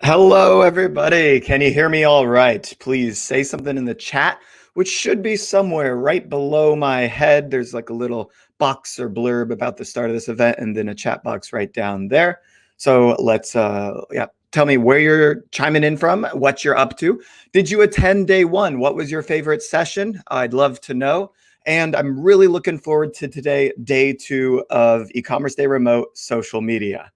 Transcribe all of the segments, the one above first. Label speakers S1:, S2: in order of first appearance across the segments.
S1: Hello, everybody. Can you hear me all right? Please say something in the chat, which should be somewhere right below my head. There's like a little box or blurb about the start of this event and then a chat box right down there. So let's, tell me where you're chiming in from, what you're up to. Did you attend day one? What was your favorite session? I'd love to know. And I'm really looking forward to today, day two of e-commerce day remote social media.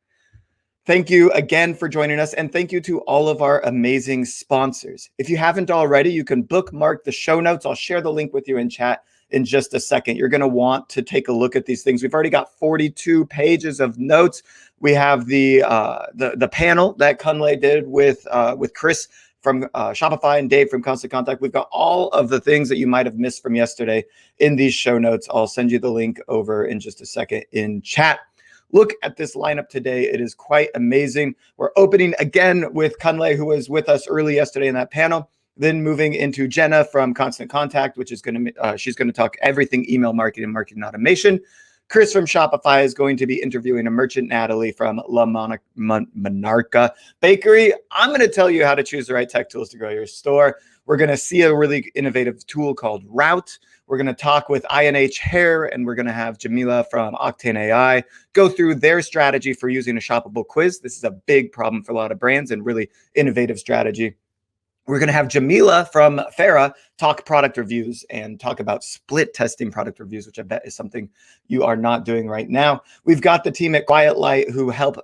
S1: Thank you again for joining us, and thank you to all of our amazing sponsors. If you haven't already, you can bookmark the show notes. I'll share the link with you in chat in just a second. You're going to want to take a look at these things. We've already got 42 pages of notes. We have the panel that Kunle did with Chris from Shopify and Dave from Constant Contact. We've got all of the things that you might have missed from yesterday in these show notes. I'll send you the link over in just a second in chat. Look at this lineup today. It is quite amazing. We're opening again with Kunle, who was with us early yesterday in that panel. Then moving into Jenna from Constant Contact, which is she's going to talk everything email marketing and marketing automation. Chris from Shopify is going to be interviewing a merchant, Natalie from La Monarca Bakery. I'm going to tell you how to choose the right tech tools to grow your store. We're going to see a really innovative tool called Route. We're going to talk with I&H Hair, and we're going to have Jamila from Octane AI go through their strategy for using a shoppable quiz. This is a big problem for a lot of brands and really innovative strategy. We're going to have Jamila from Farah talk product reviews and talk about split testing product reviews, which I bet is something you are not doing right now. We've got the team at Quiet Light who help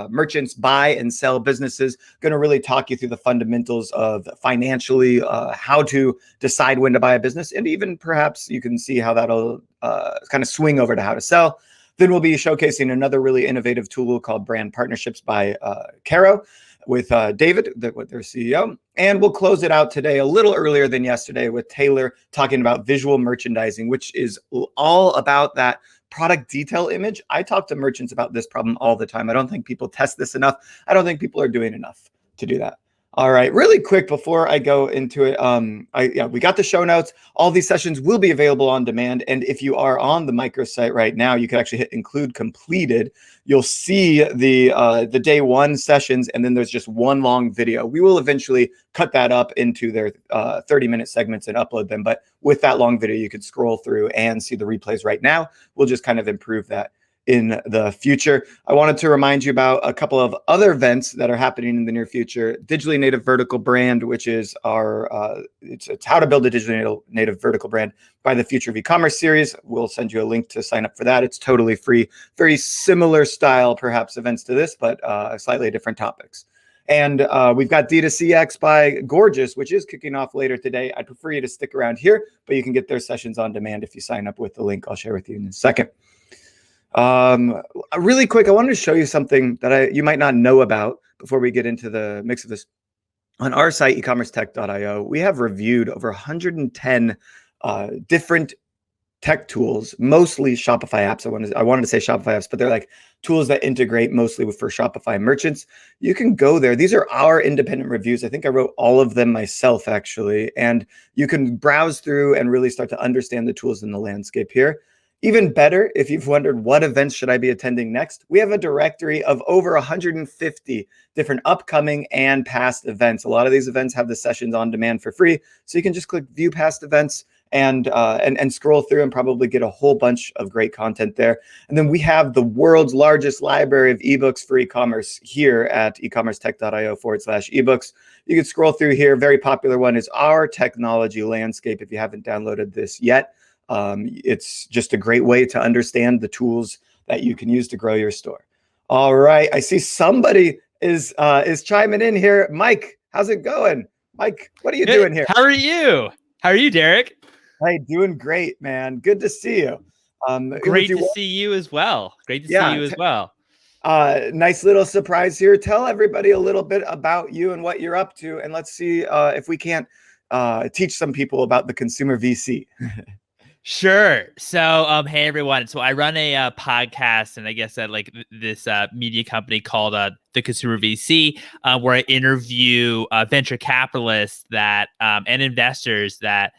S1: merchants buy and sell businesses. Going to really talk you through the fundamentals of financially how to decide when to buy a business, and even perhaps you can see how that'll kind of swing over to how to sell. Then we'll be showcasing another really innovative tool called Brand Partnerships by Caro with David, their CEO. And we'll close it out today a little earlier than yesterday with Taylor talking about visual merchandising, which is all about that product detail image. I talk to merchants about this problem all the time. I don't think people test this enough. I don't think people are doing enough to do that. All right, really quick before I go into it, we got the show notes. All these sessions will be available on demand. And if you are on the microsite right now, you can actually hit include completed. You'll see the day one sessions, and then there's just one long video. We will eventually cut that up into their 30-minute segments and upload them. But with that long video, you could scroll through and see the replays right now. We'll just kind of improve that in the future. I wanted to remind you about a couple of other events that are happening in the near future. Digitally Native Vertical Brand, which is our, it's how to build a digitally native vertical brand by the Future of E-commerce series. We'll send you a link to sign up for that. It's totally free. Very similar style, perhaps, events to this, but slightly different topics. And we've got D2CX by Gorgias, which is kicking off later today. I'd prefer you to stick around here, but you can get their sessions on demand if you sign up with the link I'll share with you in a second. Really quick, I wanted to show you something that you might not know about before we get into the mix of this. On our site, ecommercetech.io, we have reviewed over 110 different tech tools, mostly Shopify apps. I wanted to say Shopify apps, but they're like tools that integrate mostly for Shopify merchants. You can go there. These are our independent reviews. I think I wrote all of them myself, actually. And you can browse through and really start to understand the tools in the landscape here. Even better, if you've wondered what events should I be attending next, we have a directory of over 150 different upcoming and past events. A lot of these events have the sessions on demand for free, so you can just click view past events and scroll through and probably get a whole bunch of great content there. And then we have the world's largest library of ebooks for e-commerce here at ecommercetech.io/ebooks. You can scroll through here. Very popular one is Our Technology Landscape. If you haven't downloaded this yet, it's just a great way to understand the tools that you can use to grow your store. All right, I see somebody is chiming in here. Mike, how's it going? Mike, what are you doing here?
S2: How are you? How are you, Derek?
S1: Hey, doing great, man. Good to see you.
S2: Great to see you as well. Great to see you as well.
S1: Nice little surprise here. Tell everybody a little bit about you and what you're up to, and let's see if we can't teach some people about the consumer VC.
S2: Sure. So, hey everyone. So I run a podcast, and I guess at like this media company called the Consumer VC, where I interview venture capitalists that and investors that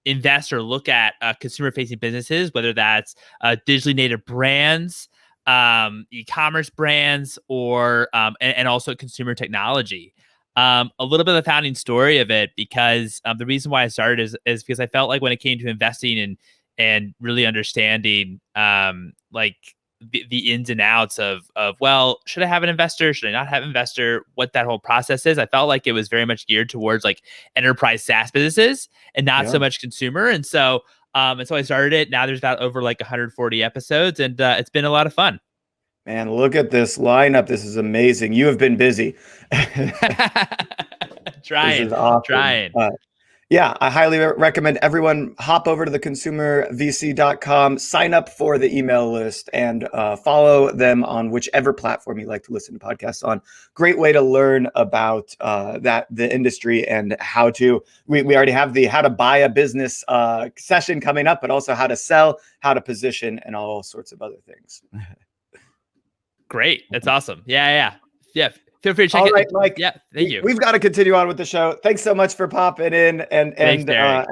S2: invest or look at consumer-facing businesses, whether that's digitally native brands, e-commerce brands, or and also consumer technology. A little bit of the founding story of it, because the reason why I started is because I felt like when it came to investing and really understanding like the ins and outs of well, should I have an investor? Should I not have an investor? What that whole process is. I felt like it was very much geared towards like enterprise SaaS businesses and not so much consumer. And so I started it. Now there's about over like 140 episodes, and it's been a lot of fun.
S1: Man, look at this lineup. This is amazing. You have been busy. This is awesome.
S2: Trying.
S1: Yeah, I highly recommend everyone hop over to the consumervc.com, sign up for the email list, and follow them on whichever platform you like to listen to podcasts on. Great way to learn about the industry and how to. We already have the how to buy a business session coming up, but also how to sell, how to position, and all sorts of other things.
S2: Great, that's awesome. Yeah. Feel free to check it.
S1: All right, Mike.
S2: Yeah, thank you.
S1: We've got to continue on with the show. Thanks so much for popping in, and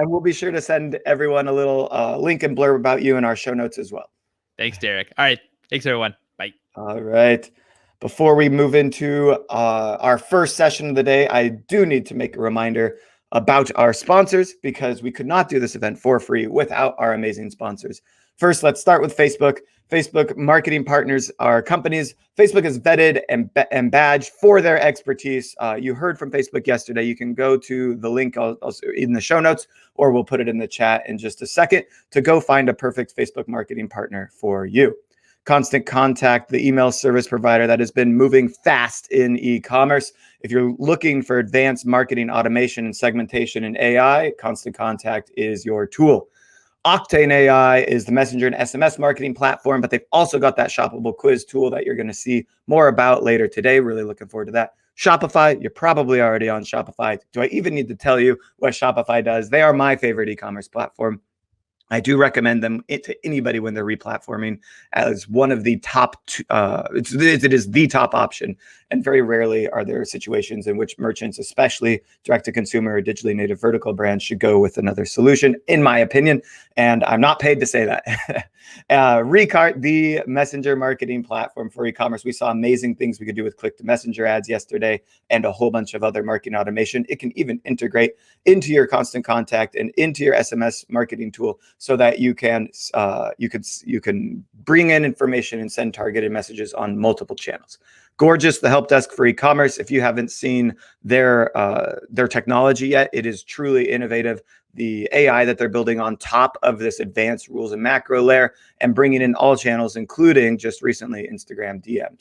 S1: we'll be sure to send everyone a little link and blurb about you in our show notes as well.
S2: Thanks, Derek. All right, thanks everyone. Bye.
S1: All right. Before we move into our first session of the day, I do need to make a reminder about our sponsors, because we could not do this event for free without our amazing sponsors. First, let's start with Facebook. Facebook marketing partners are companies Facebook is vetted and badged for their expertise. You heard from Facebook yesterday. You can go to the link also in the show notes, or we'll put it in the chat in just a second to go find a perfect Facebook marketing partner for you. Constant Contact, the email service provider that has been moving fast in e-commerce. If you're looking for advanced marketing automation and segmentation in AI, Constant Contact is your tool. Octane AI is the Messenger and SMS marketing platform, but they've also got that shoppable quiz tool that you're going to see more about later today. Really looking forward to that. Shopify, you're probably already on Shopify. Do I even need to tell you what Shopify does? They are my favorite e-commerce platform. I do recommend them to anybody when they're replatforming as one of the top, it is the top option. And very rarely are there situations in which merchants, especially direct-to-consumer or digitally native vertical brands, should go with another solution, in my opinion. And I'm not paid to say that. Recart, the messenger marketing platform for e-commerce. We saw amazing things we could do with click-to-messenger ads yesterday and a whole bunch of other marketing automation. It can even integrate into your Constant Contact and into your SMS marketing tool, so that you can bring in information and send targeted messages on multiple channels. Gorgias, the help desk for e-commerce. If you haven't seen their technology yet, it is truly innovative. The AI that they're building on top of this advanced rules and macro layer, and bringing in all channels, including just recently Instagram DMs.